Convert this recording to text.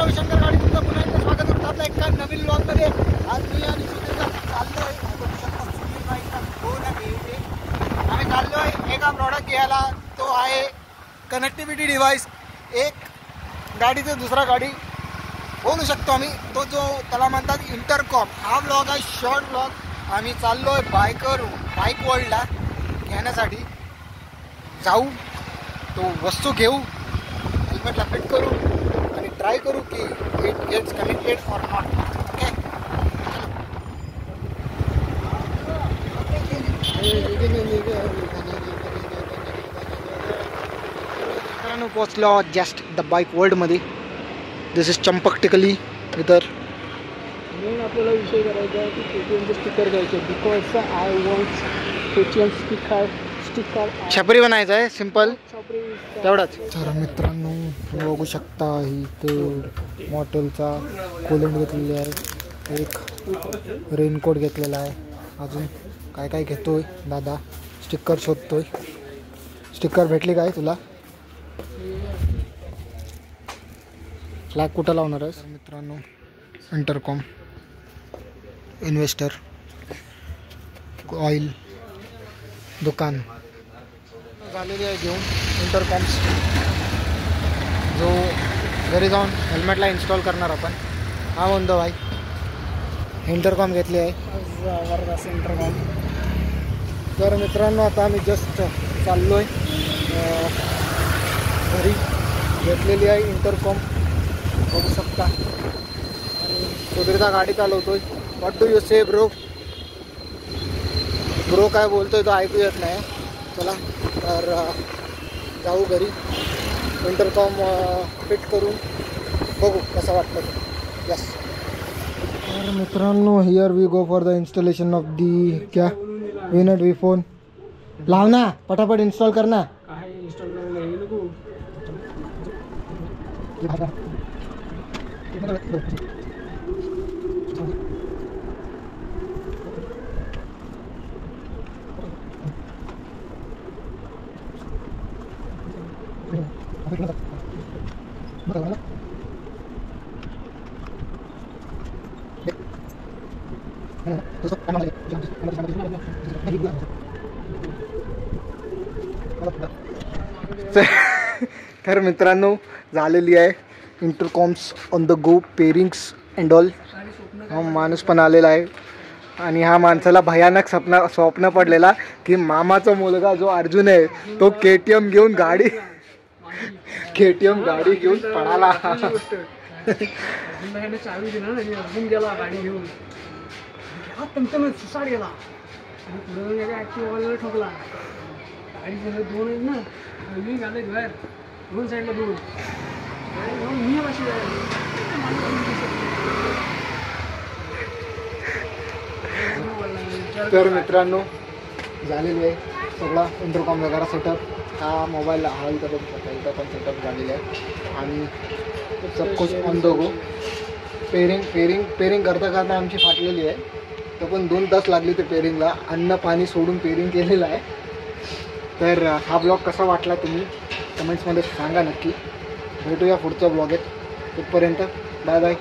रविशंकर गाडी तुमचं पुन्हा एकदा स्वागत करतो आपल्या एका नवीन ब्लॉगमध्ये। आज मी आणि सुधीरचा चाललोय आम्ही चाललोय एका प्रॉडक्ट घ्यायला, तो आहे कनेक्टिव्हिटी डिव्हाइस। एक गाडीचं दुसरा गाडी बोलू शकतो आम्ही, तो जो त्याला म्हणतात इंटरकॉम। हा ब्लॉग आहे शॉर्ट ब्लॉग। आम्ही चाललोय बाईक वर्ल्डला घेण्यासाठी, जाऊ तो वस्तू घेऊ, हेल्मेटला फिट करू आणि ट्राय करू की it gets connected or not. Okay, मित्रांनो पोचलो जस्ट द बाईक वर्ल्डमध्ये। दिस इज चंपक-टिकली इधर। म्हणून आपल्याला विषय करायचा आहे की KTMचे स्टिकर घ्यायचे, because I want KTM sticker छपरी बनायचं आहे, सिंपल तेवढंच। तर मित्रांनो बघू शकता इथं मॉडेलचा कोलंड घेतलेली आहे, एक रेनकोट घेतलेला आहे, अजून काय काय घेतोय दादा, स्टिकर शोधतोय। स्टिकर भेटली काय तुला? फ्लॅग कुठं लावणार आहेस? मित्रांनो इंटरकॉम, इन्व्हेस्टर, ऑइल दुकान झालेली आहे घेऊन इंटरकॉम्स, जो घरी जाऊन हेल्मेटला इन्स्टॉल करणार आपण। हा म्हणतो भाई इंटरकॉम घेतली आहे, जबरदस्त इंटरकॉम। तर मित्रांनो आता आम्ही जस्ट चाललोय घरी, घेतलेली आहे इंटरकॉम बघू शकता। आणि सुधीरचा गाडी चालवतोय। What do you say bro? Bro काय बोलतोय तो ऐकू येत नाही। चला तर जाऊ घरी, इंटरकॉम फिट करून बघू कसं वाटतं। यस। तर मित्रांनो here we go for the installation of the क्या विनट वी फोन। लाव ना पटापट, इन्स्टॉल करना। तर मित्रांनो झालेली आहे intercoms on the go, pairings and all. हा माणूस पण आलेला आहे आणि ह्या माणसाला भयानक स्वप्न पडलेला की मामाचा मुलगा जो अर्जुन आहे तो KTM घेऊन गाडी घेऊन पळाला। चावी दिला आणि अर्जुन गेला गाडी घेऊन, सुसाड गेला आणि पुढे ऍक्टिव्ह ठोकला। गाडी दोन आहेत ना, मी गाडी बाहेर दोन साईडला दोन, मी अशी तर मित्रांनो झालेली आहे सगळा इंटरकॉम वगैरे सेटअप। हा मोबाईल हा इथं पण सेटअप झालेला आहे आणि सब कुछ ऑन द गो। पेरिंग करता आमची फाटलेली आहे, तर पण 2 तास लागले ते पेरिंगला, अन्न पाणी सोडून पेरिंग केलेलं आहे। तर हा ब्लॉग कसा वाटला तुम्ही कमेंट्समध्ये सांगा नक्की। भेटूया पुढच्या ब्लॉगेत, तोपर्यंत बाय बाय।